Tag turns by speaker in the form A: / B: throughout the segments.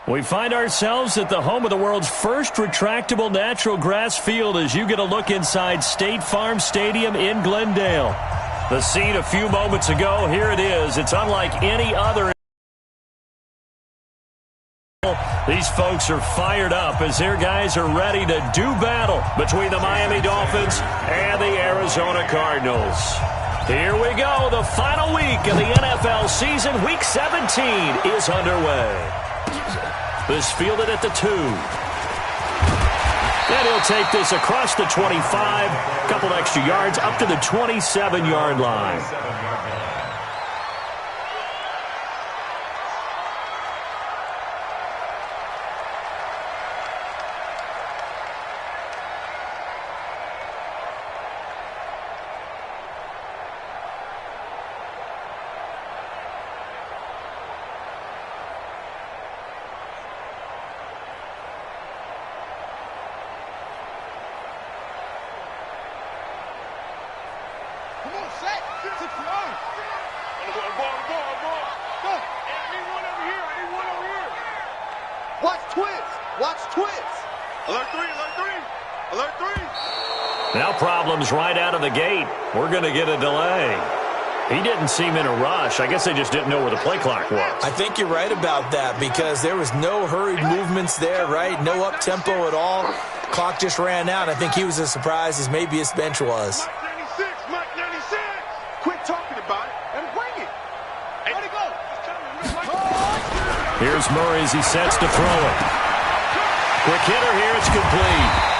A: We find ourselves at the home of the world's first retractable natural grass field as you get a look inside State Farm Stadium in Glendale. The scene a few moments ago, here it is. It's unlike any other. These folks are fired up as their guys are ready to do battle between the Miami Dolphins and the Arizona Cardinals. Here we go. The final week of the NFL season, Week 17, is underway. This fielded at the 2. And he'll take this across the 25, a couple extra yards up to the 27-yard line. Now problems right out of the gate. We're going to get a delay. He didn't seem in a rush. I guess they just didn't know where the play clock was.
B: I think you're right about that because there was no hurried movements there, right? No up-tempo at all. Clock just ran out. I think he was as surprised as maybe his bench was.
C: Mike 96. Quit talking about it and bring it. Let it go.
A: Here's Murray as he sets to throw it. Quick hitter here. It's complete.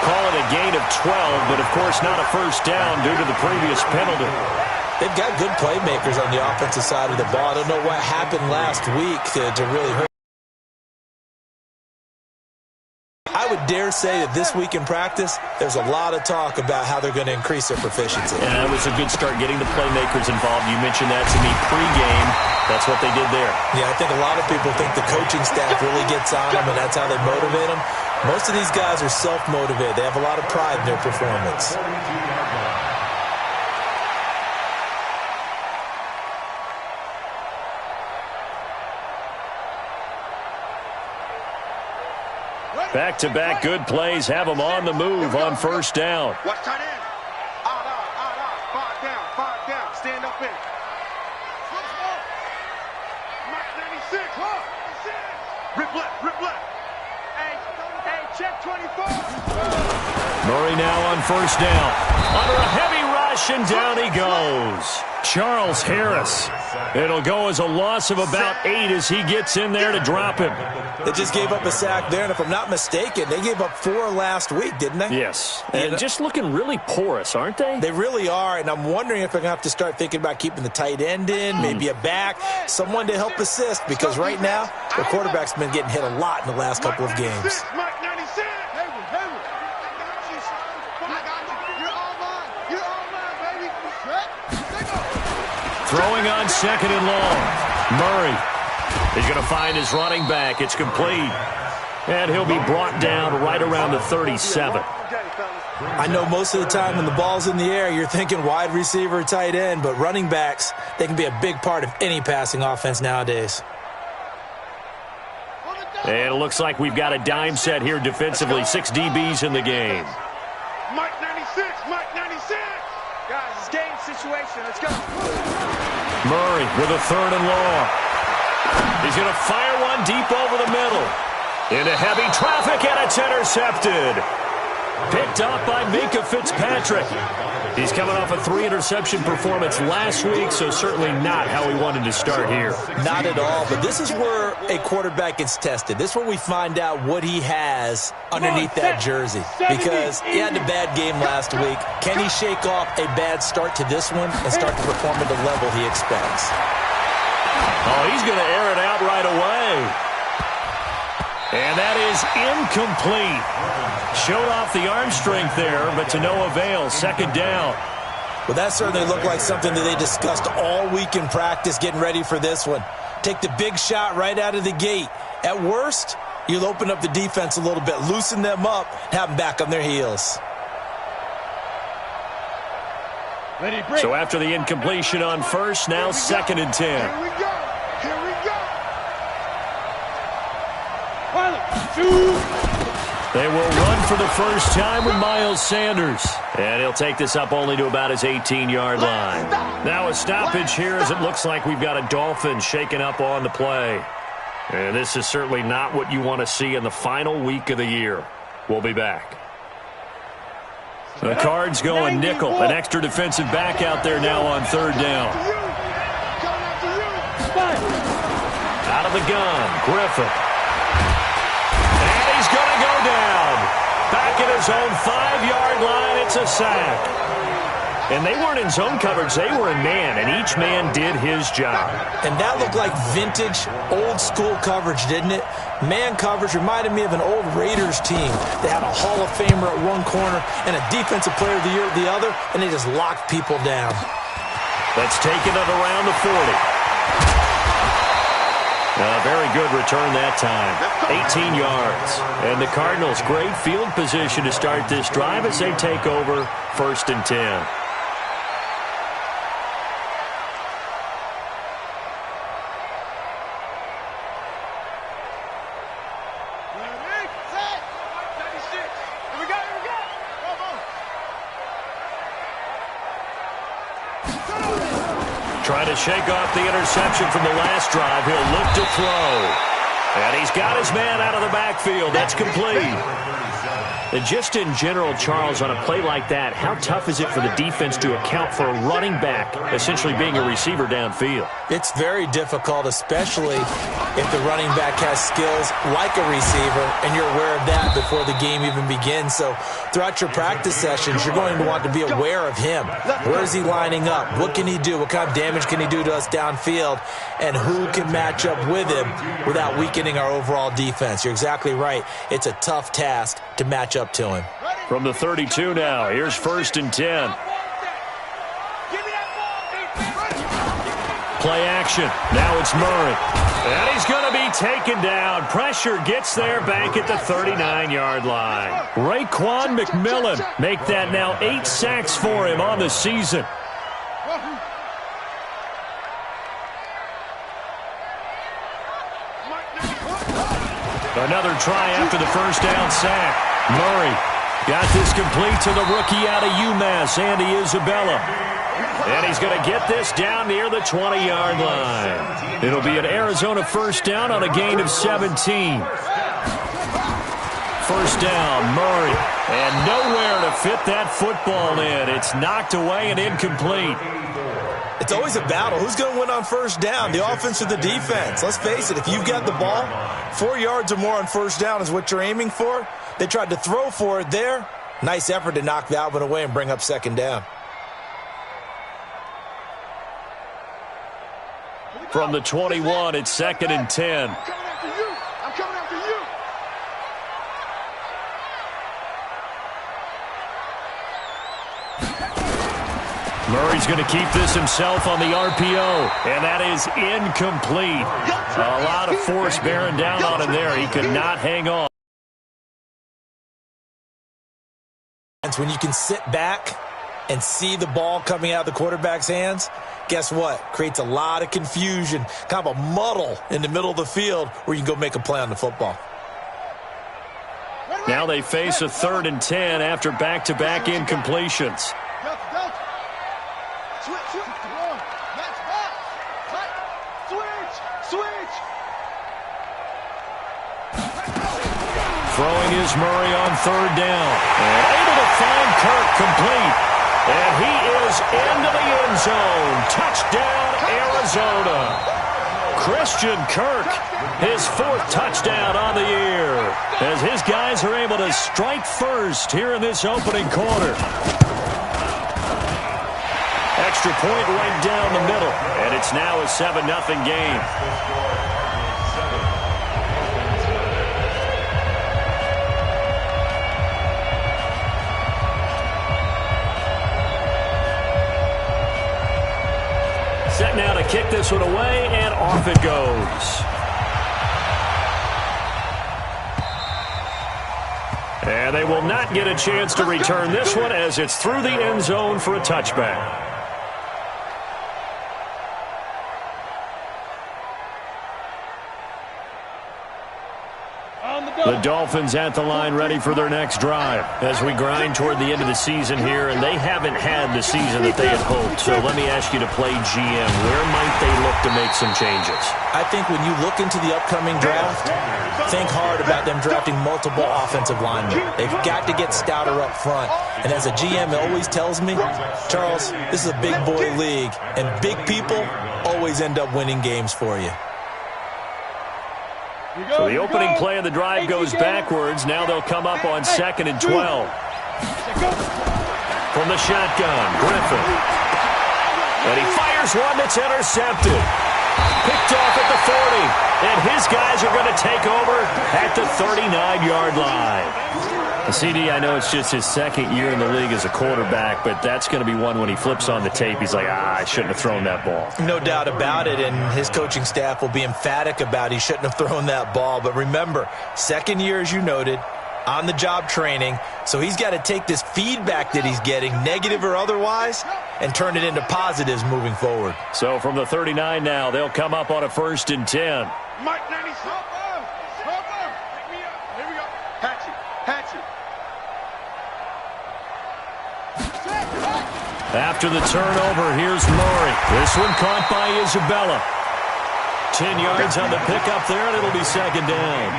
A: Call it a gain of 12, but of course not a first down due to the previous penalty.
B: They've got good playmakers on the offensive side of the ball. I don't know what happened last week to really hurt. I would dare say that this week in practice, there's a lot of talk about how they're going to increase their proficiency.
A: And that was a good start getting the playmakers involved. You mentioned that to me pregame. That's what they did there.
B: Yeah, I think a lot of people think the coaching staff really gets on them, and that's how they motivate them. Most of these guys are self-motivated. They have a lot of pride in their performance.
A: Back-to-back good plays have them on the move on first down.
C: Watch tight end. Five down. Stand up in. Mike 96. Rip left. Hey, check 24.
A: Murray now on first down. Under a heavy rush, and down he goes. Charles Harris. It'll go as a loss of about 8 as he gets in there to drop him.
B: They just gave up a sack there, and if I'm not mistaken, they gave up 4 last week, didn't they?
A: Yes. And just looking really porous, aren't they?
B: They really are, and I'm wondering if they're going to have to start thinking about keeping the tight end in, maybe a back, someone to help assist, because right now, their quarterback's been getting hit a lot in the last couple of games.
C: Mike 96.
A: Throwing on second and long. Murray is going to find his running back. It's complete. And he'll be brought down right around the 37.
B: I know most of the time when the ball's in the air, you're thinking wide receiver, tight end, but running backs, they can be a big part of any passing offense nowadays.
A: And it looks like we've got a dime set here defensively. 6 DBs in the game.
C: Mike 96. Guys, it's game situation. Let's go.
A: Murray with a third and long. He's going to fire one deep over the middle. Into heavy traffic, and it's intercepted. Picked up by Minkah Fitzpatrick. He's coming off a 3-interception performance last week, so certainly not how he wanted to start here.
B: Not at all, but this is where a quarterback gets tested. This is where we find out what he has underneath that jersey. Because he had a bad game last week. Can he shake off a bad start to this one and start to perform at the level he expects?
A: Oh, he's going to air it out right away. And that is incomplete. Showed off the arm strength there, but to no avail. Second down.
B: Well, that certainly looked like something that they discussed all week in practice, getting ready for this one. Take the big shot right out of the gate. At worst, you'll open up the defense a little bit, loosen them up, and have them back on their heels.
A: So after the incompletion on first, now 2nd and 10.
C: Here we go.
A: They will run for the first time with Miles Sanders. And he'll take this up only to about his 18-yard line. Now a stoppage here as it looks like we've got a Dolphin shaken up on the play. And this is certainly not what you want to see in the final week of the year. We'll be back. The Cards going nickel. An extra defensive back out there now on third down. Out of the gun, Griffin. And he's going to go down. Back at his own 5-yard line, it's a sack. And they weren't in zone coverage, they were in man, and each man did his job.
B: And that looked like vintage, old-school coverage, didn't it? Man coverage reminded me of an old Raiders team. They had a Hall of Famer at one corner and a Defensive Player of the Year at the other, and they just locked people down.
A: That's taken it around the 40. A very good return that time. 18 yards. And the Cardinals, great field position to start this drive as they take over 1st and 10. Trying to shake off the interception from the last drive. He'll look to throw. And he's got his man out of the backfield. That's complete. And just in general, Charles, on a play like that, how tough is it for the defense to account for a running back essentially being a receiver downfield?
B: It's very difficult, especially if the running back has skills like a receiver, and you're aware of that before the game even begins. So throughout your practice sessions, you're going to want to be aware of him. Where is he lining up? What can he do? What kind of damage can he do to us downfield? And who can match up with him without weakening our overall defense? You're exactly right. It's a tough task to match up to him.
A: From the 32 now, here's 1st and 10. Play action. Now it's Murray. And he's going to be taken down. Pressure gets there back at the 39-yard line. Raekwon McMillan make that now 8 sacks for him on the season. Another try after the first down sack. Murray got this complete to the rookie out of UMass, Andy Isabella. And he's going to get this down near the 20-yard line. It'll be an Arizona first down on a gain of 17. First down, Murray. And nowhere to fit that football in. It's knocked away and incomplete.
B: It's always a battle. Who's going to win on first down, the offense or the defense? Let's face it, if you've got the ball, 4 yards or more on first down is what you're aiming for. They tried to throw for it there. Nice effort to knock that one away and bring up second down.
A: From the 21, it's 2nd and 10.
C: I'm coming after you.
A: Murray's going to keep this himself on the RPO, and that is incomplete. A lot of force bearing down on him there. He could not hang on.
B: When you can sit back and see the ball coming out of the quarterback's hands, guess what? Creates a lot of confusion, kind of a muddle in the middle of the field where you can go make a play on the football.
A: Now they face a 3rd and 10 after back-to-back incompletions. Throwing is Murray on 3rd down. And able to find Kirk complete. And he is into the end zone. Touchdown, Arizona. Christian Kirk, his 4th touchdown on the year. As his guys are able to strike first here in this opening quarter. Extra point right down the middle. And it's now a 7-0 game. Set now to kick this one away, and off it goes. And they will not get a chance to return this one as it's through the end zone for a touchback.
C: On the go.
A: Dolphins at the line ready for their next drive. As we grind toward the end of the season here, and they haven't had the season that they had hoped. So let me ask you to play GM. Where might they look to make some changes?
B: I think when you look into the upcoming draft, think hard about them drafting multiple offensive linemen. They've got to get stouter up front. And as a GM, it always tells me, Charles, this is a big boy league, and big people always end up winning games for you.
A: So the opening play of the drive goes backwards. Now they'll come up on 2nd and 12. From the shotgun, Griffin. And he fires one that's intercepted. Picked off at the 40. And his guys are going to take over at the 39-yard line. CD, I know it's just his second year in the league as a quarterback, but that's going to be one when he flips on the tape, he's like, I shouldn't have thrown that ball.
B: No doubt about it, and his coaching staff will be emphatic about he shouldn't have thrown that ball. But remember, second year, as you noted, on-the-job training, so he's got to take this feedback that he's getting, negative or otherwise, and turn it into positives moving forward.
A: So from the 39 now, they'll come up on a 1st and 10.
C: Mike 96. Here we go. Hatchet.
A: After the turnover, here's Murray. This one caught by Isabella. 10 yards on the pickup there, and it'll be 2nd down.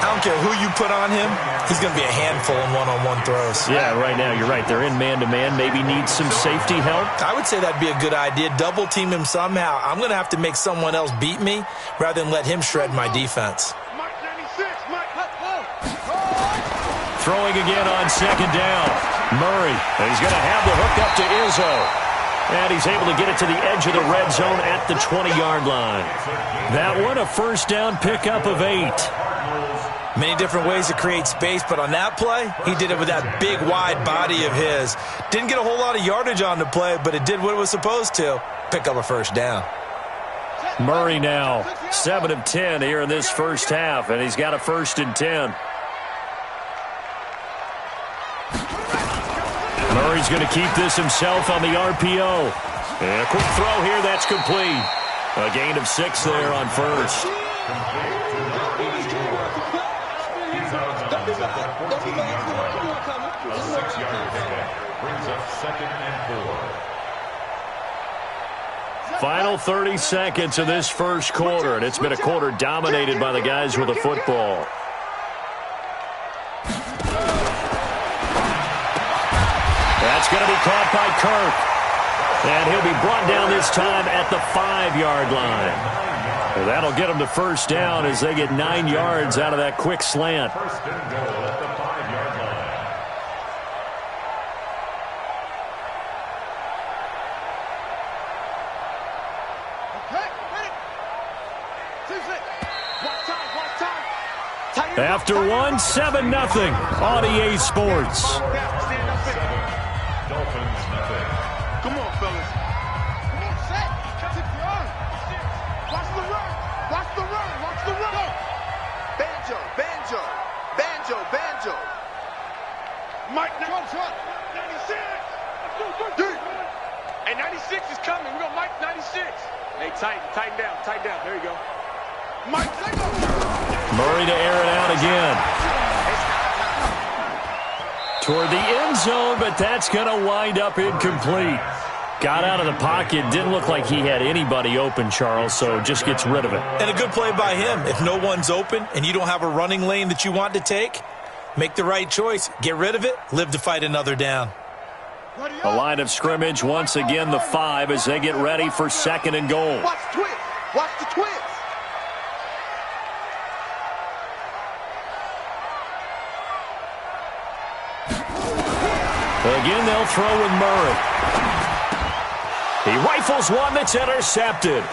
B: I don't care who you put on him, he's going to be a handful in one-on-one throws.
A: Yeah, right now, you're right. They're in man-to-man. Maybe need some safety help.
B: I would say that'd be a good idea. Double team him somehow. I'm going to have to make someone else beat me rather than let him shred my defense.
C: Mike 96.
A: Throwing again on 2nd down. Murray, and he's going to have the hook up to Izzo. And he's able to get it to the edge of the red zone at the 20-yard line. That one, a 1st down pickup of 8.
B: Many different ways to create space, but on that play, he did it with that big, wide body of his. Didn't get a whole lot of yardage on the play, but it did what it was supposed to, pick up a 1st down.
A: Murray now, 7 of 10 here in this first half, and he's got a 1st and 10. Murray's going to keep this himself on the RPO. And a quick throw here, that's complete. A gain of 6 there on 1st. Final 30 seconds of this first quarter, and it's been a quarter dominated by the guys with the football. That's going to be caught by Kirk. And he'll be brought down this time at the 5-yard line. Well, that'll get them to 1st down as they get 9 yards out of that quick slant. After one, 7-0 on EA Sports.
C: Come on, fellas. Come on, set. Watch the run. Watch the run. Watch the run. Banjo. Mike 96. Hey, 96 is coming. We got Mike 96. Hey, tighten down. There you go. Mike,
A: Murray to air it out again. Toward the end zone, but that's going to wind up incomplete. Got out of the pocket. Didn't look like he had anybody open, Charles, so just gets rid of it.
B: And a good play by him. If no one's open and you don't have a running lane that you want to take, make the right choice. Get rid of it. Live to fight another down.
A: The line of scrimmage, once again, the 5 as they get ready for 2nd and goal.
C: watch twist. Watch the twist.
A: Again, they'll throw with Murray. He rifles one that's intercepted.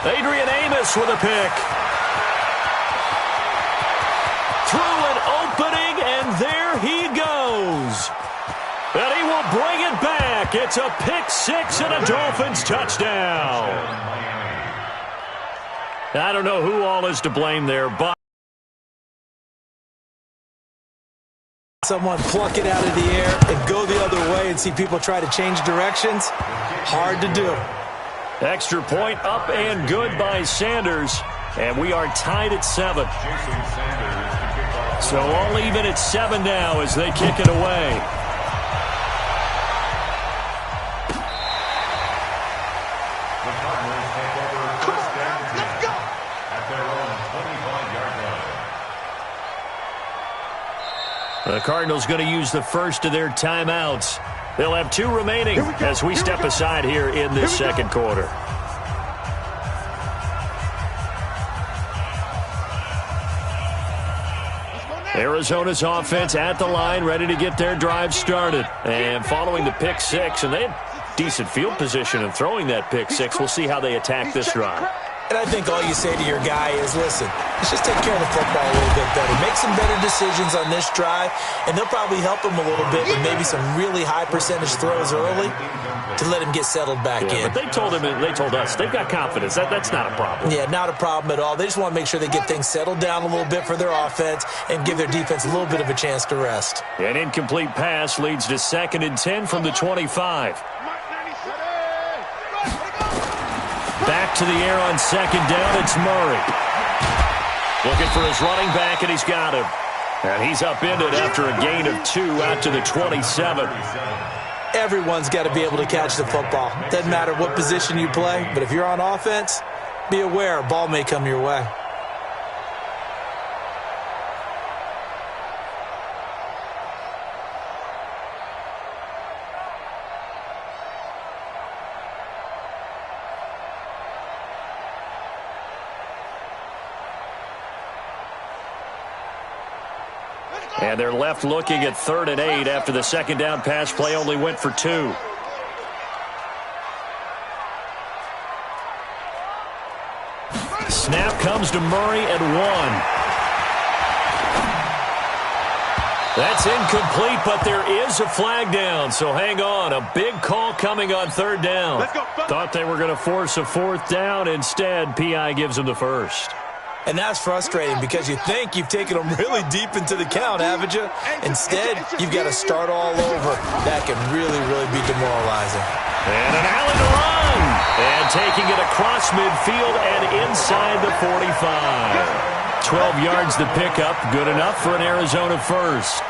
A: Adrian Amos with a pick. Through an opening, and there he goes. And he will bring it back. It's a pick 6 and a Dolphins touchdown. I don't know who all is to blame there, but
B: someone pluck it out of the air and go the other way and see people try to change directions. Hard to do.
A: Extra point up and good by Sanders. And we are tied at 7. So all even at 7 now as they kick it away. The Cardinals going to use the first of their timeouts. They'll have 2 remaining as we step aside here in this second quarter. Arizona's offense at the line, ready to get their drive started. And following the pick 6, and they had decent field position in throwing that pick 6. We'll see how they attack this drive.
B: And I think all you say to your guy is, listen, let's just take care of the football a little bit better. Make some better decisions on this drive, and they'll probably help him a little bit with maybe some really high percentage throws early to let him get settled back in.
A: But they told us, they've got confidence. That's not a problem.
B: Yeah, not a problem at all. They just want to make sure they get things settled down a little bit for their offense and give their defense a little bit of a chance to rest.
A: An incomplete pass leads to 2nd and 10 from the 25. Back to the air on 2nd down, it's Murray. Looking for his running back, and he's got him. And he's upended after a gain of 2 out to the 27.
B: Everyone's got to be able to catch the football. Doesn't matter what position you play, but if you're on offense, be aware a ball may come your way.
A: And they're left looking at 3rd and 8 after the 2nd down pass play only went for 2. Snap comes to Murray at 1. That's incomplete, but there is a flag down, so hang on. A big call coming on 3rd down. Thought they were going to force a 4th down. Instead, PI gives them the first.
B: And that's frustrating because you think you've taken them really deep into the count, haven't you? Instead, you've got to start all over. That can really, really be demoralizing.
A: And an Allen to run. And taking it across midfield and inside the 45. 12 yards the pickup. Good enough for an Arizona first.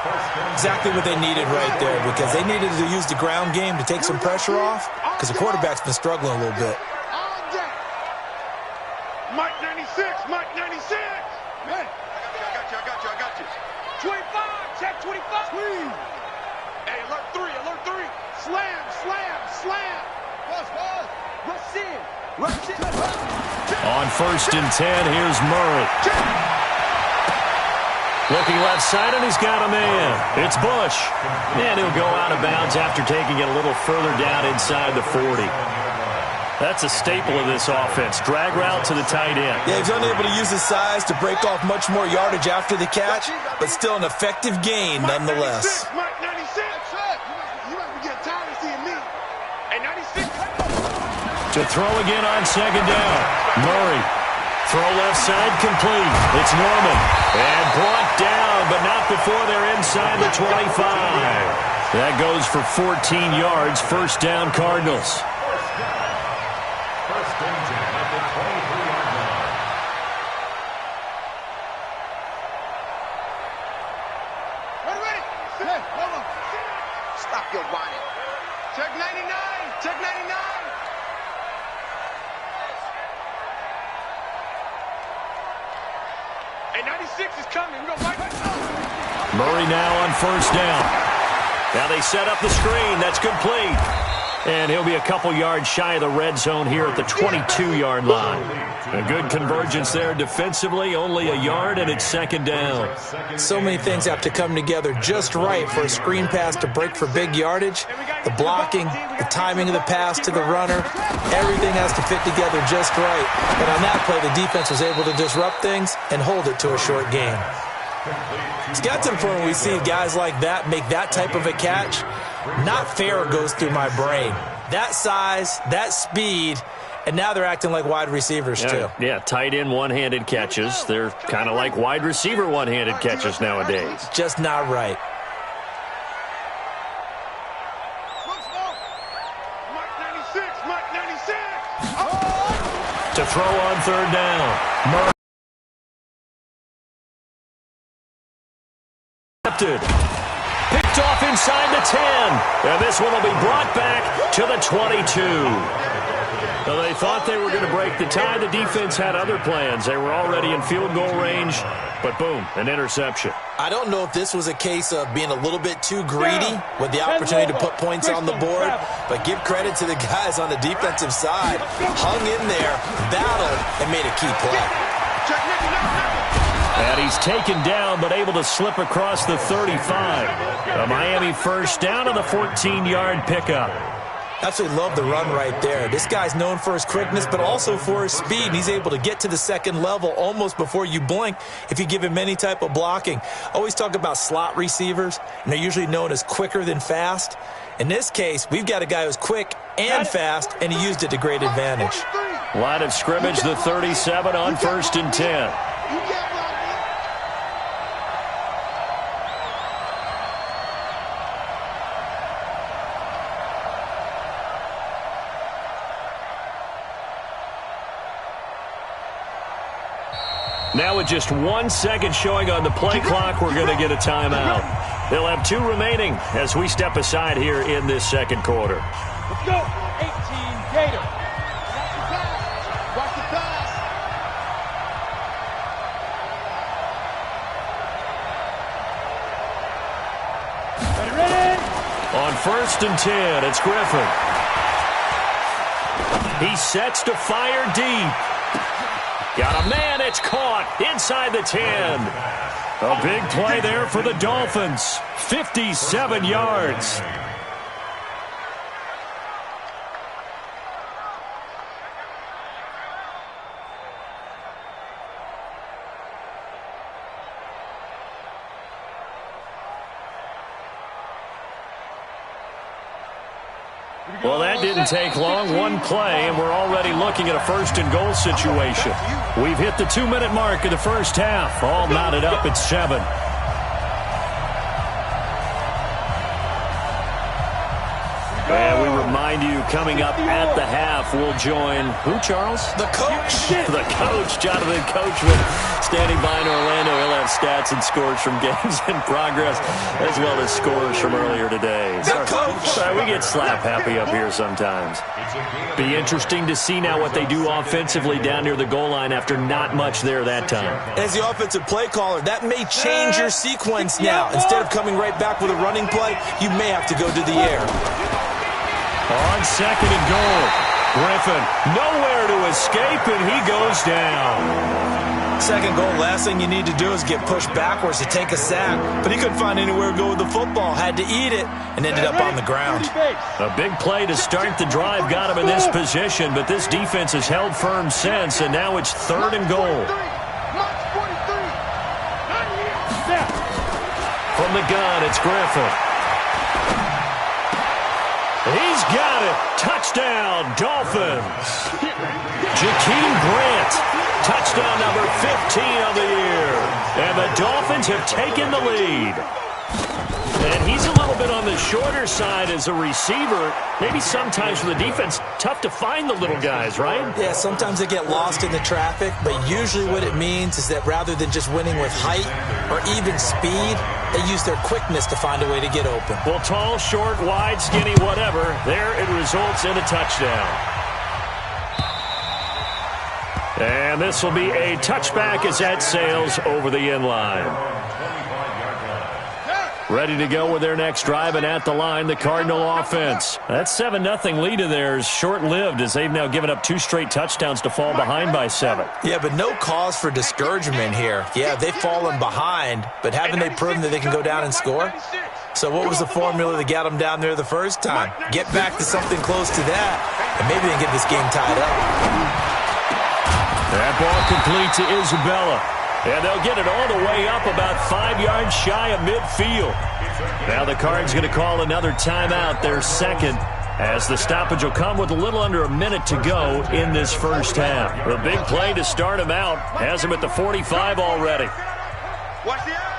B: Exactly what they needed right there because they needed to use the ground game to take some pressure off because the quarterback's been struggling a little bit.
C: Mike 96, Mike 96. Man, I got you. 25, check 25. Sweet. Hey, alert 3. Slam. Rush in.
A: On 1st and 10, here's Murray. Looking left side, and he's got a man. It's Bush. And he'll go out of bounds after taking it a little further down inside the 40. That's a staple of this offense. Drag route to the tight end.
B: Yeah, he's unable to use his size to break off much more yardage after the catch, but still an effective gain nonetheless.
C: Mike 96. You must be getting tired of seeing me. Hey, 96.
A: To throw again on 2nd down. Murray. Throw left side complete. It's Norman. And brought down, but not before they're inside the 25. That goes for 14 yards. 1st down, Cardinals.
C: Stop your whining. Check 99. Check 99. Hey, 96 is coming. We're going to
A: Murray now on 1st down. Now they set up the screen. That's complete. And he'll be a couple yards shy of the red zone here at the 22-yard line. A good convergence there defensively, only a yard, and it's 2nd down.
B: So many things have to come together just right for a screen pass to break for big yardage. The blocking, the timing of the pass to the runner, everything has to fit together just right. But on that play, the defense was able to disrupt things and hold it to a short gain. It's got to the point where we see guys like that make that type of a catch. Not fair goes through my brain. That size, that speed, and now they're acting like wide receivers too.
A: Yeah, tight end one-handed catches. They're kind of like wide receiver one-handed catches nowadays.
B: Just not right.
C: Mike 96.
A: To throw on 3rd down. Murray intercepted. Picked off inside the 10. And this one will be brought back to the 22. Well, they thought they were going to break the tie. The defense had other plans. They were already in field goal range, but boom, an interception.
B: I don't know if this was a case of being a little bit too greedy with the opportunity to put points on the board, but give credit to the guys on the defensive side. Hung in there, battled, and made a key play.
A: And he's taken down, but able to slip across the 35. A Miami first down on the 14-yard pickup.
B: Absolutely love the run right there. This guy's known for his quickness, but also for his speed. And he's able to get to the second level almost before you blink if you give him any type of blocking. Always talk about slot receivers, and they're usually known as quicker than fast. In this case, we've got a guy who's quick and fast, and he used it to great advantage.
A: Line of scrimmage, the 37 on 1st and 10. Now with just 1 second showing on the play clock, we're going to get a timeout. They'll have 2 remaining as we step aside here in this second quarter.
C: Let's go. 18 Gator. Watch the pass. Ready?
A: On 1st and 10, it's Griffin. He sets to fire deep. Got a man, it's caught inside the 10. A big play there for the Dolphins. 57 yards. Well, that didn't take long. One play, and we're already looking at a 1st and goal situation. We've hit the 2-minute mark of the first half. All knotted up at 7. And we remind you, coming up at the half, we'll join who, Charles?
B: The coach.
A: The coach, Jonathan Coachman, standing by in Orlando. He'll have stats and scores from games in progress, as well as scores from earlier today.
B: The coach.
A: Sorry, we get slap happy up here sometimes. Be interesting to see now what they do offensively down near the goal line after not much there that time.
B: As the offensive play caller, that may change your sequence now. Instead of coming right back with a running play, you may have to go to the air.
A: On 2nd and goal, Griffin nowhere to escape, and he goes down.
B: Second goal, last thing you need to do is get pushed backwards to take a sack. But he couldn't find anywhere to go with the football, had to eat it, and ended up on the ground.
A: A big play to start the drive got him in this position, but this defense has held firm since, and now it's 3rd and goal. From the gun, it's Griffin. He's got it. Touchdown, Dolphins. Jakeem Grant, touchdown number 15 of the year. And the Dolphins have taken the lead. And he's a little bit on the shorter side as a receiver. Maybe sometimes for the defense, tough to find the little guys, right?
B: Yeah, sometimes they get lost in the traffic, but usually what it means is that rather than just winning with height or even speed, they use their quickness to find a way to get open.
A: Well, tall, short, wide, skinny, whatever, there it results in a touchdown. And this will be a touchback as that sails over the end line. Ready to go with their next drive, and at the line, the Cardinal offense. That 7-0 lead of theirs short-lived as they've now given up 2 straight touchdowns to fall behind by 7.
B: Yeah, but no cause for discouragement here. Yeah, they've fallen behind, but haven't they proven that they can go down and score? So what was the formula that got them down there the first time? Get back to something close to that, and maybe they can get this game tied up.
A: That ball complete to Isabella. And they'll get it all the way up about 5 yards shy of midfield. Now the Cards going to call another timeout, their second, as the stoppage will come with a little under a minute to go in this first half. The big play to start him out has him at the 45 already.
C: Watch the eye.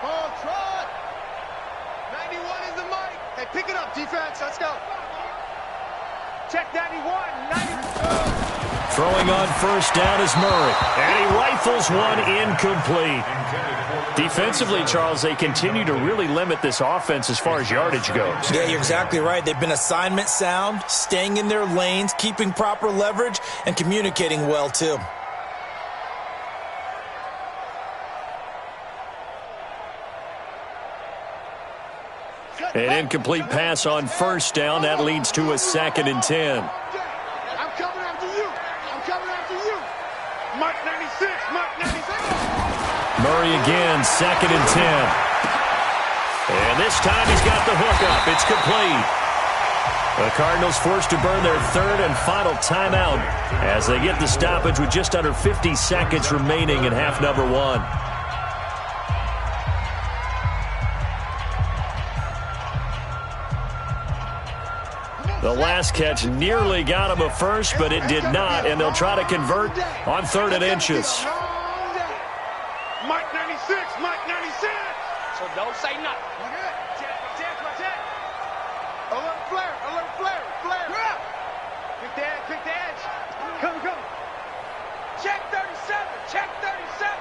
C: Ball trot. 91 is the mic. Hey, pick it up, defense. Let's go. Check 91.
A: Throwing on first down is Murray. And he rifles one incomplete. Defensively, Charles, they continue to really limit this offense as far as yardage goes.
B: Yeah, you're exactly right. They've been assignment sound, staying in their lanes, keeping proper leverage, and communicating well, too.
A: An incomplete pass on first down. That leads to a 2nd and 10.
C: I'm coming after you. I'm coming after you. Mike 96. Mike 96.
A: Murray again, 2nd and 10. And this time he's got the hook up. It's complete. The Cardinals forced to burn their 3rd and final timeout as they get the stoppage with just under 50 seconds remaining in half number 1. The last catch nearly got him a first, but it did not, and they'll try to convert on 3rd and inches.
C: Mike 96, Mike 96.
D: So don't say nothing.
C: Check. Alert flare, flare. Pick the edge. Come. Check 37, check 37.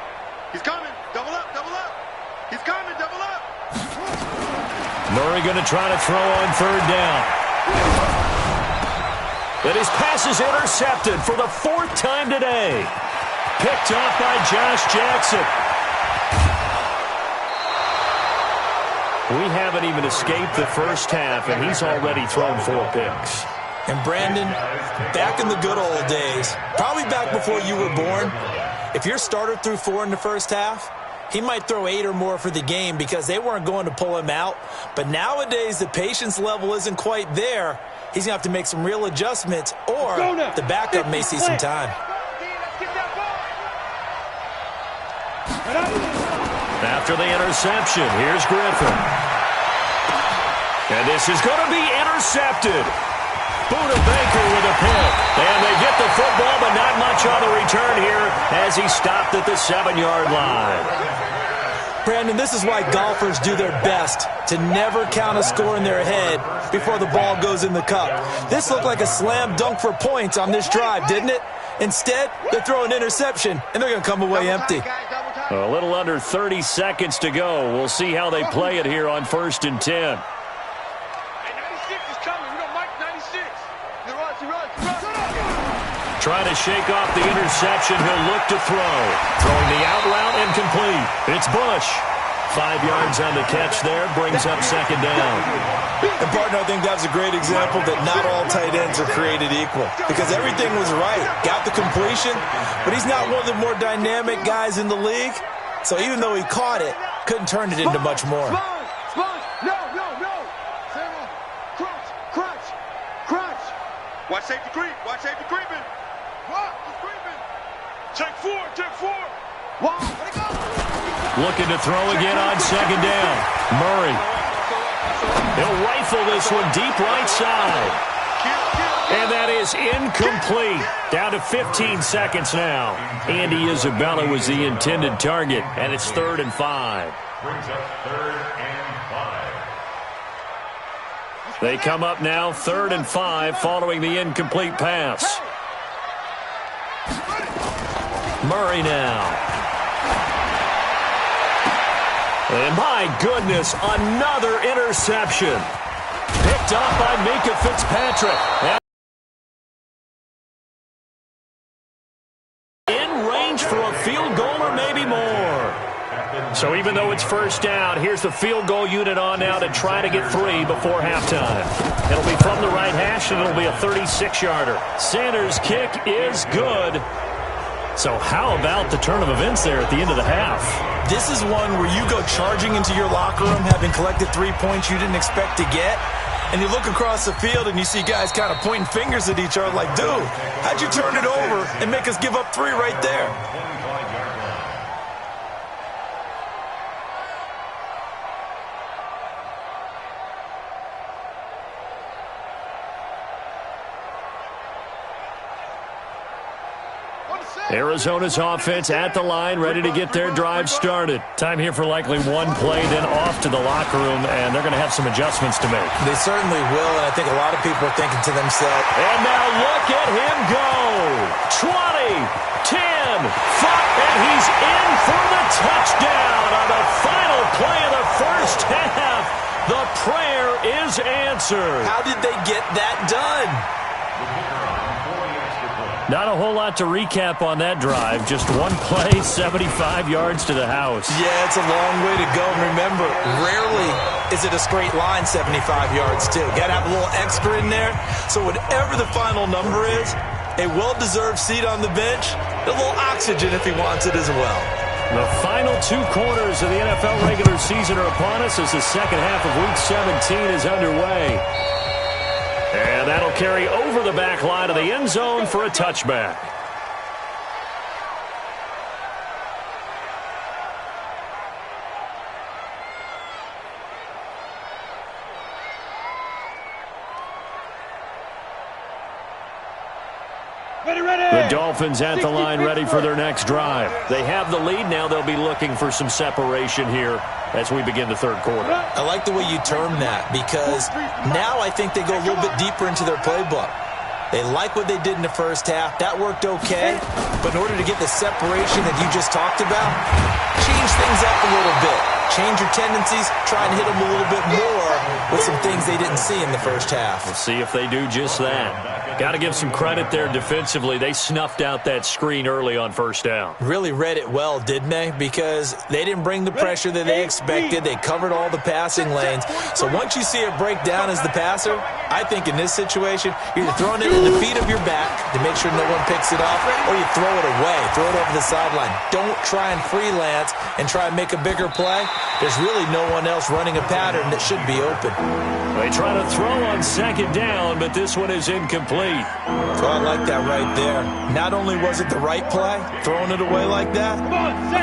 C: He's coming, double up. He's coming, double up.
A: Murray going to try to throw on 3rd down. But his pass is intercepted for the 4th time today. Picked off by Josh Jackson. We haven't even escaped the first half, and he's already thrown 4 picks.
B: And Brandon, back in the good old days, probably back before you were born, if your starter threw 4 in the first half, he might throw 8 or more for the game because they weren't going to pull him out. But nowadays, the patience level isn't quite there. He's going to have to make some real adjustments, or the backup may see some time.
A: After the interception, here's Griffin. And this is going to be intercepted. Buda Baker with a pick. And they get the football, but not much on the return here as he stopped at the 7-yard line.
B: Brandon, this is why golfers do their best to never count a score in their head before the ball goes in the cup. This looked like a slam dunk for points on this drive, didn't it? Instead, they throw an interception, and they're going to come away empty.
A: A little under 30 seconds to go. We'll see how they play it here on 1st and 10.
C: Hey, 96 is coming. We got Mike 96. He runs.
A: Trying to shake off the interception. He'll look to throw. Throwing the out route incomplete. It's Bush. 5 yards on the catch there. Brings up 2nd down.
B: And, partner, I think that's a great example that not all tight ends are created equal because everything was right. Got the completion, but he's not one of the more dynamic guys in the league. So even though he caught it, couldn't turn it into much more.
C: No. Crunch. Watch safety creep. Creeping. What? He's creeping. Check 4. Wow, let it go.
A: Looking to throw again on 2nd down. Murray. He'll rifle this one deep right side. And that is incomplete. Down to 15 seconds now. Andy Isabella was the intended target, and it's 3rd and 5.
E: Brings up 3rd and 5.
A: They come up now 3rd and 5 following the incomplete pass. Murray now. And my goodness, another interception. Picked off by Minka Fitzpatrick. In range for a field goal or maybe more. So even though it's 1st down, here's the field goal unit on now to try to get 3 before halftime. It'll be from the right hash, and it'll be a 36-yarder. Sanders' kick is good. So how about the turn of events there at the end of the half?
B: This is one where you go charging into your locker room having collected 3 points you didn't expect to get, and you look across the field and you see guys kind of pointing fingers at each other like, dude, how'd you turn it over and make us give up 3 right there?
A: Arizona's offense at the line, ready to get their drive started. Time here for likely one play, then off to the locker room, and they're going to have some adjustments to make.
B: They certainly will, and I think a lot of people are thinking to themselves,
A: and now look at him go. 20, 10, 5, and he's in for the touchdown on the final play of the first half. The prayer is answered.
B: How did they get that done?
A: Not a whole lot to recap on that drive. Just one play, 75 yards to the house.
B: Yeah, it's a long way to go. And remember, rarely is it a straight line 75 yards, too. Got to have a little extra in there. So whatever the final number is, a well-deserved seat on the bench, a little oxygen if he wants it as well.
A: The final 2 quarters of the NFL regular season are upon us as the second half of Week 17 is underway. And that'll carry over the back line of the end zone for a touchback. The Dolphins at the line ready for their next drive. They have the lead. Now they'll be looking for some separation here as we begin the third quarter.
B: I like the way you term that because now I think they go a little bit deeper into their playbook. They like what they did in the first half. That worked okay. But in order to get the separation that you just talked about, change things up a little bit. Change your tendencies. Try and hit them a little bit more with some things they didn't see in the first half.
A: We'll see if they do just that. Got to give some credit there defensively. They snuffed out that screen early on first down.
B: Really read it well, didn't they? Because they didn't bring the pressure that they expected. They covered all the passing lanes. So once you see it break down as the passer, I think in this situation, you're either throwing it in the feet of your back to make sure no one picks it off, or you throw it away, throw it over the sideline. Don't try and freelance and try and make a bigger play. There's really no one else running a pattern that should be open.
A: They try to throw on second down, but this one is incomplete.
B: So I like that right there. Not only was it the right play, throwing it away like that,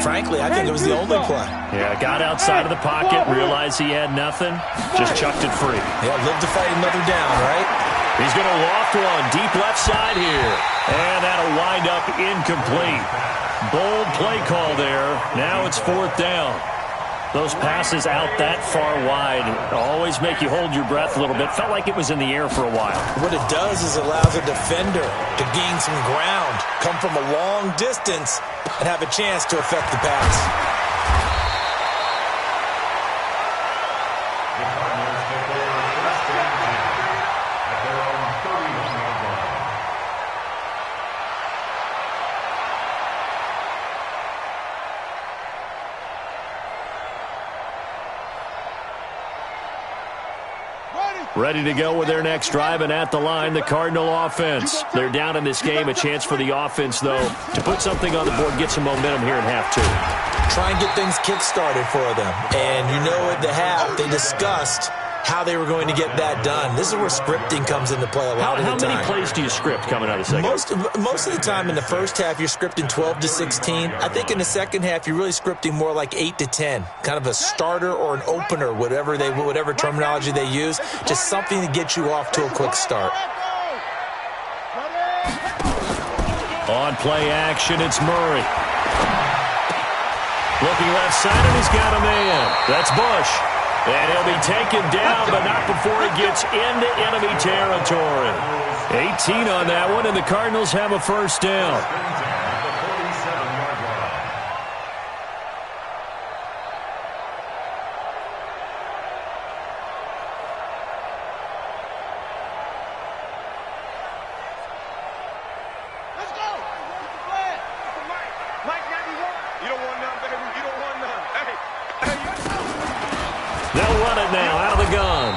B: frankly, I think it was the only play.
A: Yeah, got outside of the pocket, realized he had nothing, just chucked it free.
B: Yeah, live to fight another down, right?
A: He's going to loft one deep left side here. And that'll wind up incomplete. Bold play call there. Now it's fourth down. Those passes out that far wide always make you hold your breath a little bit. Felt like it was in the air for a while.
B: What it does is it allows a defender to gain some ground, come from a long distance, and have a chance to affect the pass.
A: Ready to go with their next drive, and at the line, the Cardinal offense. They're down in this game. A chance for the offense, though, to put something on the board, get some momentum here in half two.
B: Try and get things kick-started for them. And you know at the half, they discussed how they were going to get that done. This is where scripting comes into play a lot of the time.
A: How many plays do you script coming out of the second?
B: Most of the time in the first half, you're scripting 12 to 16. I think in the second half, you're really scripting more like 8 to 10. Kind of a starter or an opener, whatever terminology they use. Just something to get you off to a quick start.
A: On play action, it's Murray. Looking left side, and he's got a man. That's Bush. And he'll be taken down, but not before he gets into enemy territory. 18 on that one, and the Cardinals have a first down.
C: Let's go. Mike 91. You don't want none, baby. You don't want none. Hey.
A: They'll run it now out of the gun.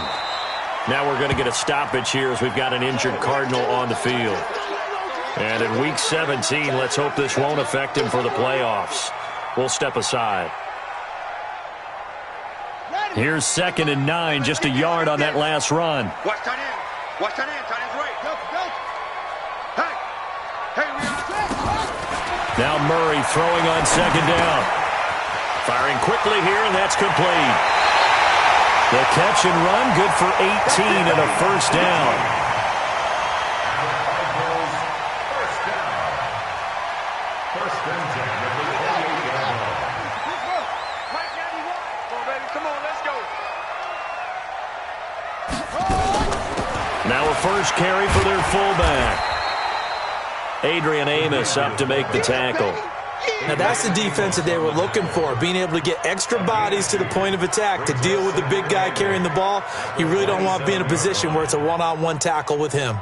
A: Now we're going to get a stoppage here as we've got an injured Cardinal on the field. And in Week 17, let's hope this won't affect him for the playoffs. We'll step aside. Here's 2nd and 9, just a yard on that last run.
C: Watch tight end. Watch tight end. Tight end's right. Hey. Hey, we are set.
A: Now Murray throwing on 2nd down. Firing quickly here, and that's complete. The catch and run, good for 18 and a first down.
E: 1
A: yards carry for their fullback. Adrian Amos up to make the tackle.
B: Now that's the defense that they were looking for, being able to get extra bodies to the point of attack to deal with the big guy carrying the ball. You really don't want to be in a position where it's a one-on-one tackle with him.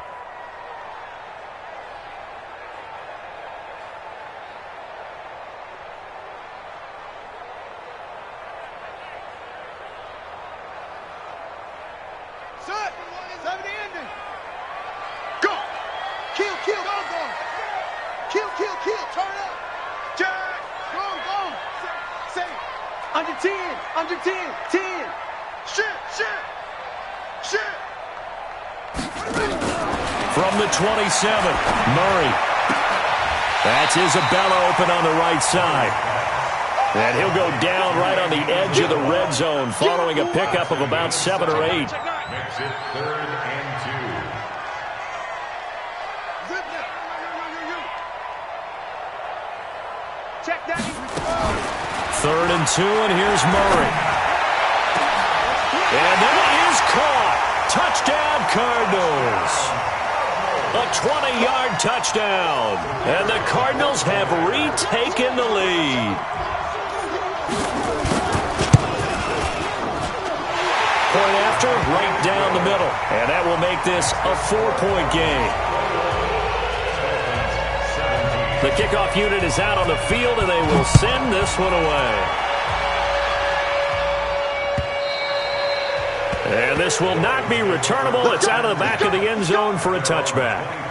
C: Under 10, under 10, 10. Shit.
A: From the 27, Murray. That's Isabella open on the right side. And he'll go down right on the edge of the red zone following a pickup of about 7 or 8.
E: Makes it 3rd and 2.
C: Check that.
A: 3rd and 2, and here's Murray. And that is caught. Touchdown, Cardinals. A 20-yard touchdown. And the Cardinals have retaken the lead. Point after, right down the middle. And that will make this a 4-point game. The kickoff unit is out on the field, and they will send this one away. And this will not be returnable. It's out of the back of the end zone for a touchback.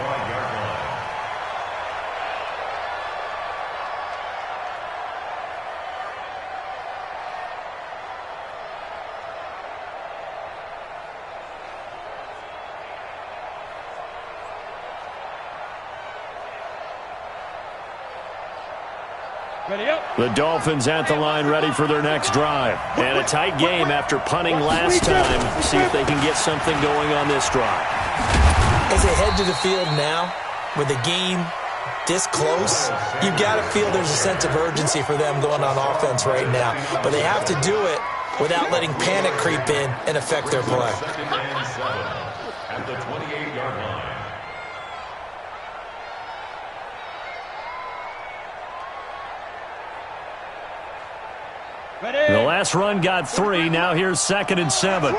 A: The Dolphins at the line ready for their next drive. And a tight game after punting last time. See if they can get something going on this drive.
B: As they head to the field now, with the game this close, you've got to feel there's a sense of urgency for them going on offense right now. But they have to do it without letting panic creep in and affect their play.
E: 2nd and 7 at the 28-yard line.
A: The last run got 3. Now here's 2nd and 7.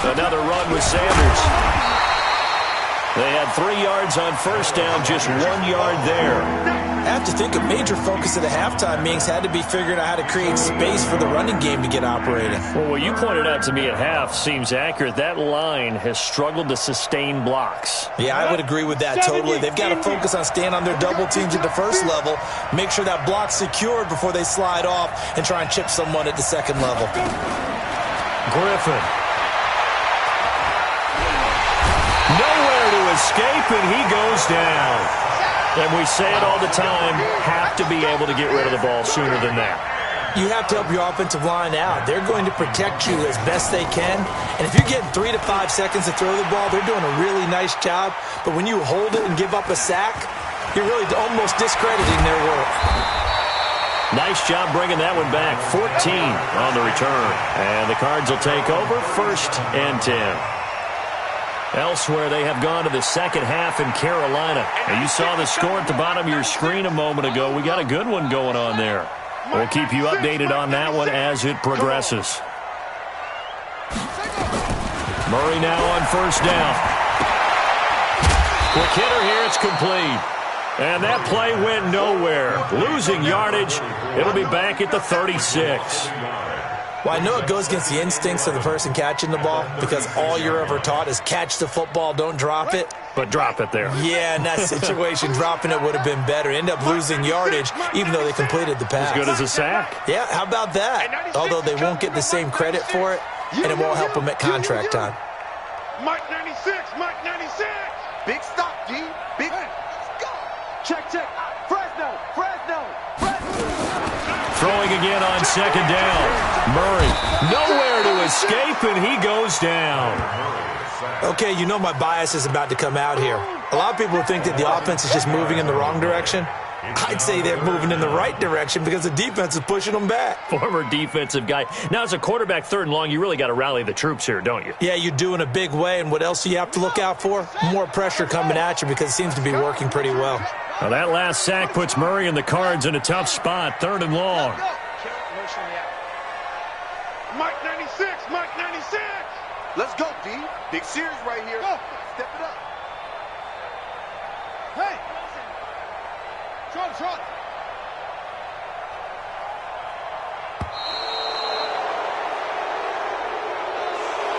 A: Another run with Sanders. They had 3 yards on first down, just 1 yard there.
B: I have to think a major focus of the halftime meetings had to be figuring out how to create space for the running game to get operating.
A: Well, what you pointed out to me at half seems accurate. That line has struggled to sustain blocks.
B: Yeah, I would agree with that totally. They've got to focus on staying on their double teams at the first level, make sure that block's secured before they slide off and try and chip someone at the second level.
A: Griffin. Nowhere to escape, and he goes down. And we say it all the time, have to be able to get rid of the ball sooner than that.
B: You have to help your offensive line out. They're going to protect you as best they can. And if you're getting 3 to 5 seconds to throw the ball, they're doing a really nice job. But when you hold it and give up a sack, you're really almost discrediting their work.
A: Nice job bringing that one back. 14 on the return. And the Cards will take over 1st and 10. Elsewhere, they have gone to the second half in Carolina. And you saw the score at the bottom of your screen a moment ago. We got a good one going on there. We'll keep you updated on that one as it progresses. Murray now on first down. Quick hitter here, it's complete. And that play went nowhere. Losing yardage. It'll be back at the 36.
B: Well, I know it goes against the instincts of the person catching the ball because all you're ever taught is catch the football, don't drop it.
A: But drop it there.
B: Yeah, in that situation, dropping it would have been better. End up losing yardage, even though they completed the pass.
A: As good as a sack.
B: Yeah, how about that? Although they won't get the same credit for it, and it won't help them at contract time.
C: Mike 96, Mike 96. Big stop, G. Big. Let's go. Check. Fresno.
A: Throwing again on second down. Murray, nowhere to escape, and he goes down.
B: Okay, you know my bias is about to come out here. A lot of people think that the offense is just moving in the wrong direction. I'd say they're moving in the right direction because the defense is pushing them back.
A: Former defensive guy. Now, as a quarterback, 3rd and long, you really got to rally the troops here, don't you?
B: Yeah, you do in a big way, and what else do you have to look out for? More pressure coming at you because it seems to be working pretty well.
A: Now, that last sack puts Murray and the Cards in a tough spot, 3rd and long.
C: Mike 96, Mike 96.
F: Let's go, D. Big series right here.
C: Go.
F: Step it up.
C: Hey. Shot.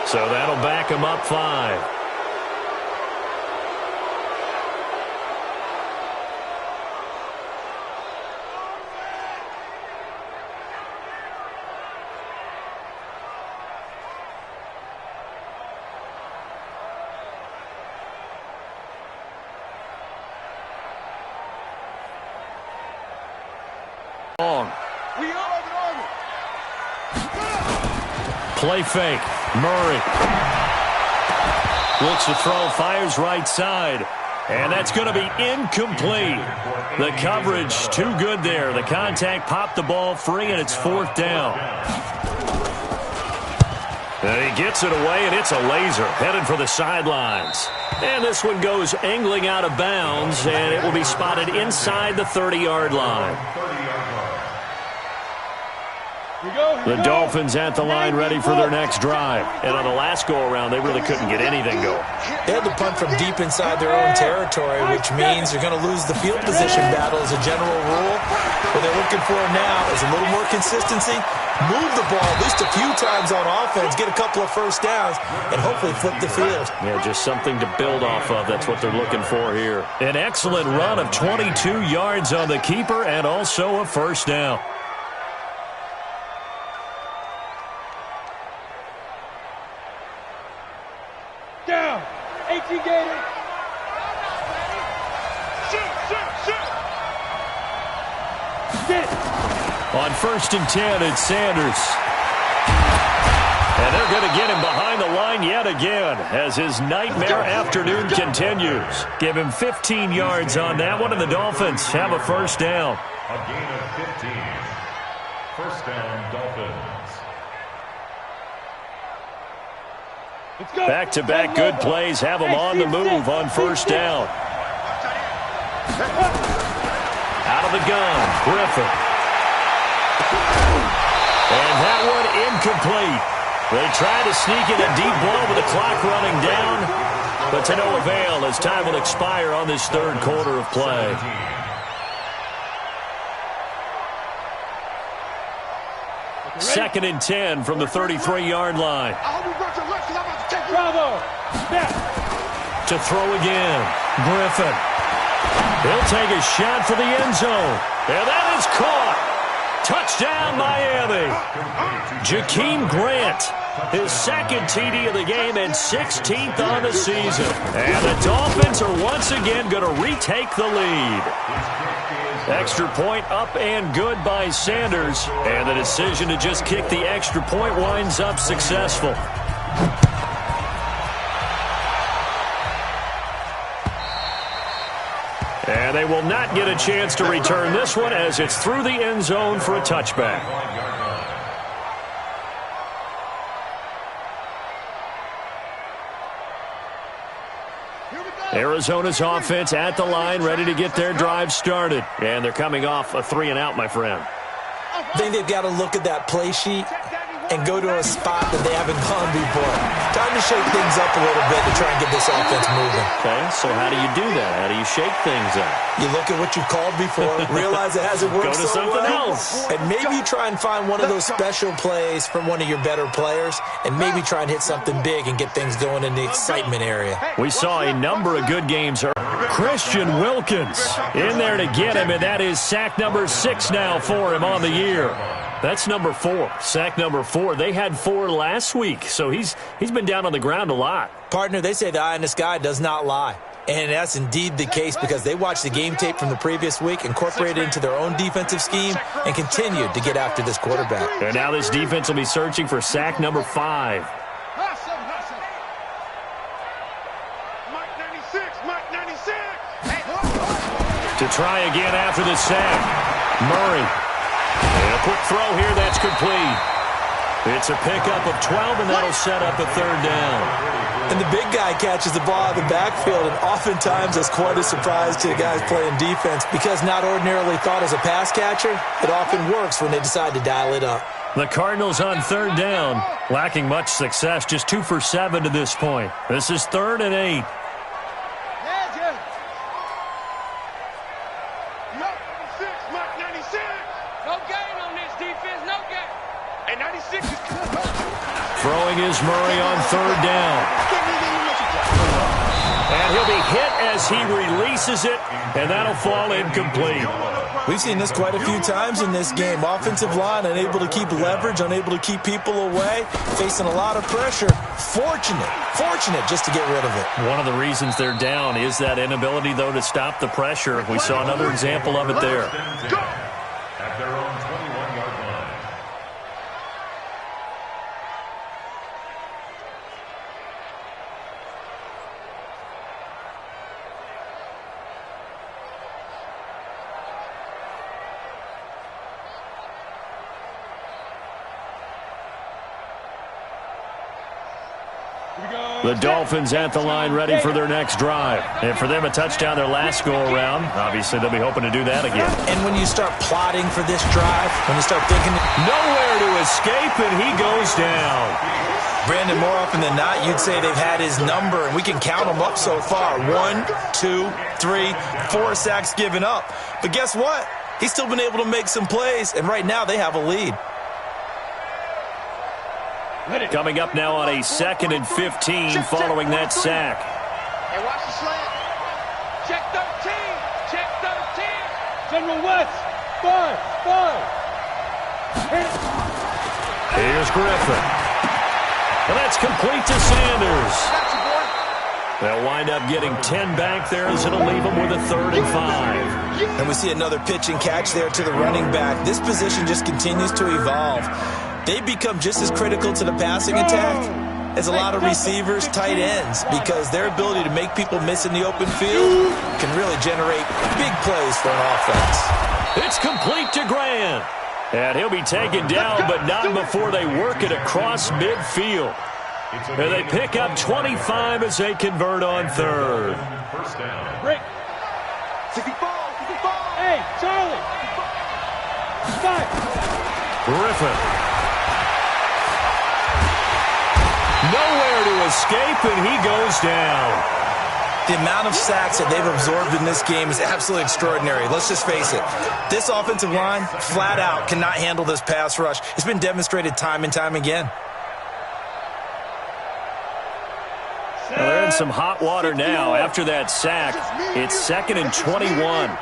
A: So that'll back him up 5. Play fake. Murray looks to throw, fires right side. And that's going to be incomplete. The coverage too good there. The contact popped the ball free, and it's 4th down. And he gets it away, and it's a laser headed for the sidelines. And this one goes angling out of bounds, and it will be spotted inside the 30-yard line. The Dolphins at the line ready for their next drive. And on the last go-around, they really couldn't get anything going.
B: They had to punt from deep inside their own territory, which means they're going to lose the field position battle as a general rule. What they're looking for now is a little more consistency, move the ball at least a few times on offense, get a couple of first downs, and hopefully flip the field.
A: Yeah, just something to build off of. That's what they're looking for here. An excellent run of 22 yards on the keeper and also a first down.
C: Down. 18 Gator. Shoot.
A: On 1st and 10, it's Sanders. And they're going to get him behind the line yet again as his nightmare afternoon continues. Give him 15 yards on that one, and the Dolphins have a first down.
E: A gain of 15. First down, Dolphins.
A: Back-to-back good plays have him on the move on first down. Out of the gun, Griffin. And that one incomplete. They tried to sneak in a deep ball with the clock running down, but to no avail as time will expire on this 3rd quarter of play. Second and 10 from the 33-yard line.
C: Bravo.
A: To throw again, Griffin. He'll take a shot for the end zone. And that is caught. Touchdown, Miami. Jakeem Grant, his 2nd TD of the game and 16th on the season. And the Dolphins are once again going to retake the lead. Extra point up and good by Sanders. And the decision to just kick the extra point winds up successful. And they will not get a chance to return this one as it's through the end zone for a touchback. Arizona's offense at the line, ready to get their drive started. And they're coming off a 3-and-out, my friend.
B: I think they've got to look at that play sheet and go to a spot that they haven't gone before. Time to shake things up a little bit to try and get this offense moving.
A: Okay, so how do you do that? How do you shake things up?
B: You look at what you've called before, realize it hasn't worked
A: Go to
B: so
A: something
B: well,
A: else.
B: and maybe you try and find one of those special plays from one of your better players, and maybe try and hit something big and get things going in the excitement area.
A: We saw a number of good games. Christian Wilkins in there to get him, and that is sack number 6 now for him on the year. That's number 4, sack number 4. They had 4 last week, so he's been down on the ground a lot.
B: Partner, they say the eye in the sky does not lie. And that's indeed the case because they watched the game tape from the previous week, incorporated it into their own defensive scheme, and continued to get after this quarterback.
A: And now this defense will be searching for sack number 5. To try again after the sack. Murray. And a quick throw here that's complete. It's a pickup of 12, and that'll set up a third down.
B: And the big guy catches the ball out of the backfield, and oftentimes that's quite a surprise to the guys playing defense because not ordinarily thought as a pass catcher, it often works when they decide to dial it up.
A: The Cardinals on third down, lacking much success, just 2 for 7 to this point. This is 3rd and 8.
D: No gain on this defense, no gain.
C: And 96 is
A: Throwing is Murray on third down. And he'll be hit as he releases it, and that'll fall incomplete.
B: We've seen this quite a few times in this game. Offensive line unable to keep leverage, unable to keep people away, facing a lot of pressure. Fortunate just to get rid of it.
A: One of the reasons they're down is that inability, though, to stop the pressure. We saw another example of it there.
E: At their own 21-yard line.
A: The Dolphins at the line ready for their next drive. And for them, a touchdown their last go-around. Obviously, they'll be hoping to do that again.
B: And when you start plotting for this drive, when you start thinking...
A: Nowhere to escape, and he goes down.
B: Brandon, more often than not, you'd say they've had his number, and we can count them up so far. 1, 2, 3, 4 sacks given up. But guess what? He's still been able to make some plays, and right now they have a lead.
A: Coming up now on a 2nd and 15 following that sack.
C: Hey, watch the slant.
D: Check 13. Check 13.
G: General West. 5.
A: Here's Griffin. And that's complete to Sanders. They'll wind up getting 10 back there as it'll leave them with a 3rd and 5.
B: And we see another pitch and catch there to the running back. This position just continues to evolve. They become just as critical to the passing attack as a lot of receivers, tight ends, because their ability to make people miss in the open field can really generate big plays for an offense.
A: It's complete to Grant. And he'll be taken down, but not before they work it across midfield. And they pick up 25 as they convert on 3rd.
E: First down.
G: Break.
C: 64.
G: Hey, Charlie. 5.
A: Griffin. Nowhere to escape, and he goes down.
B: The amount of sacks that they've absorbed in this game is absolutely extraordinary. Let's just face it. This offensive line, flat out, cannot handle this pass rush. It's been demonstrated time and time again.
A: Well, they're in some hot water now after that sack. It's 2nd and 21.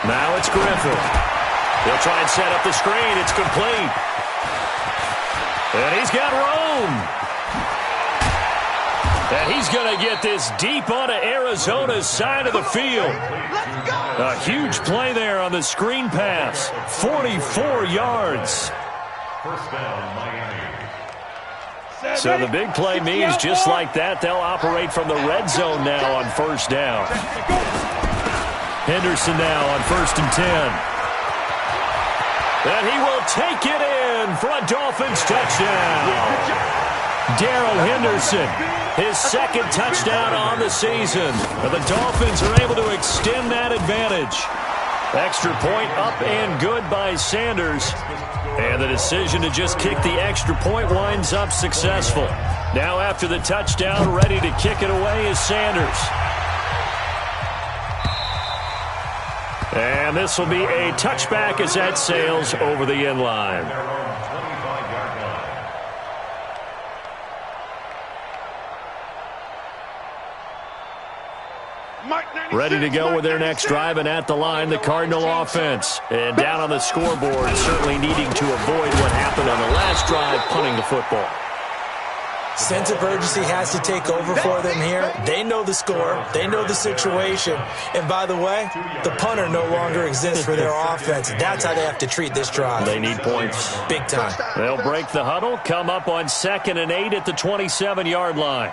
A: Now it's Griffin. He'll try and set up the screen. It's complete. And he's got room. And he's going to get this deep onto Arizona's side of the field. A huge play there on the screen pass. 44 yards.
E: First down, Miami.
A: So the big play means just like that, they'll operate from the red zone now on 1st down. Henderson now on 1st and 10. And he will take it in for a Dolphins touchdown. Darrell Henderson, his 2nd touchdown on the season. And the Dolphins are able to extend that advantage. Extra point up and good by Sanders. And the decision to just kick the extra point winds up successful. Now after the touchdown, ready to kick it away is Sanders. And this will be a touchback as that sails over the end line.
E: Their own 25-yard line.
A: Ready to go with their next drive, and at the line, the Cardinal offense. And down on the scoreboard, certainly needing to avoid what happened on the last drive, punting the football.
B: Sense of urgency has to take over for them here. They know the score. They know the situation. And by the way, the punter no longer exists for their offense. That's how they have to treat this drive.
A: They need points.
B: Big time.
A: They'll break the huddle, come up on 2nd and 8 at the 27-yard line.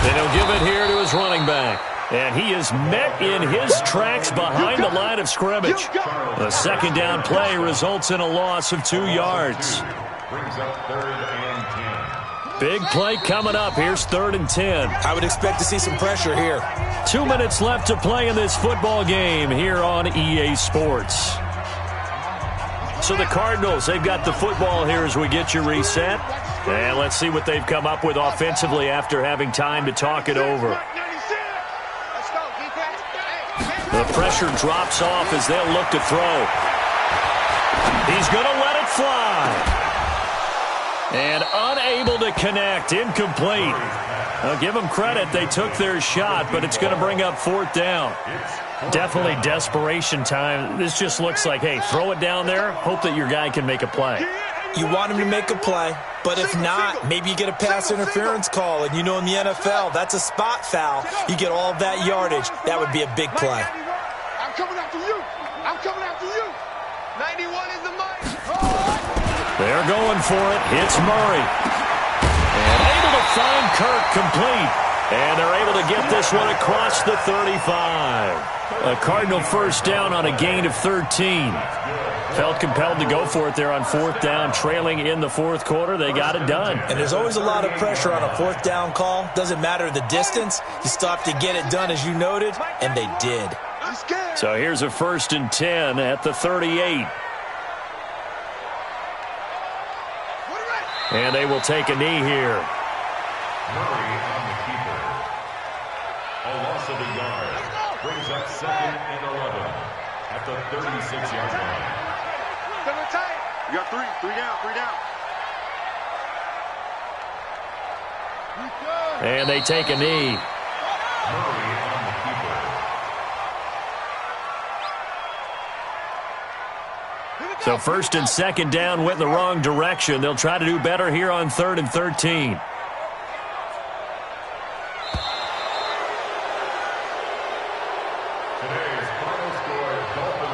A: And he'll give it here to his running back. And he is met in his tracks behind the line of scrimmage. The second down play results in a loss of 2 yards.
E: Brings up 3rd and 10.
A: Big play coming up. Here's 3rd and 10.
B: I would expect to see some pressure here.
A: 2 minutes left to play in this football game here on EA Sports. So the Cardinals, they've got the football here as we get you reset. And let's see what they've come up with offensively after having time to talk it over. The pressure drops off as they'll look to throw. He's going to let it fly. And unable to connect. Incomplete. I'll give them credit. They took their shot, but it's going to bring up 4th down. Definitely desperation time. This just looks like, hey, throw it down there. Hope that your guy can make a play.
B: You want him to make a play, but if not, maybe you get a pass interference call. And you know in the NFL, that's a spot foul. You get all of that yardage. That would be a big play.
C: I'm coming after you. I'm coming after you. 91 is the mic.
A: They're going for it. It's Murray. And able to find Kirk complete. And they're able to get this one across the 35. A Cardinal first down on a gain of 13. Felt compelled to go for it there on 4th down, trailing in the 4th quarter. They got it done.
B: And there's always a lot of pressure on a 4th down call. Doesn't matter the distance. You stop to get it done, as you noted, and they did.
A: So here's a 1st and 10 at the 38. And they will take a knee here.
E: Murray on the keeper. A loss of a yard. Brings up 2nd and 11 at the 36-yard line.
C: You got 3 down.
A: And they take a knee.
E: Murray on the keeper.
A: So 1st and 2nd down went the wrong direction. They'll try to do better here on 3rd and 13.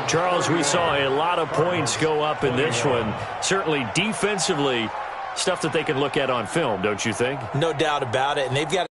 A: Charles, we saw a lot of points go up in this one. Certainly defensively, stuff that they can look at on film, don't you think?
B: No doubt about it. And they've got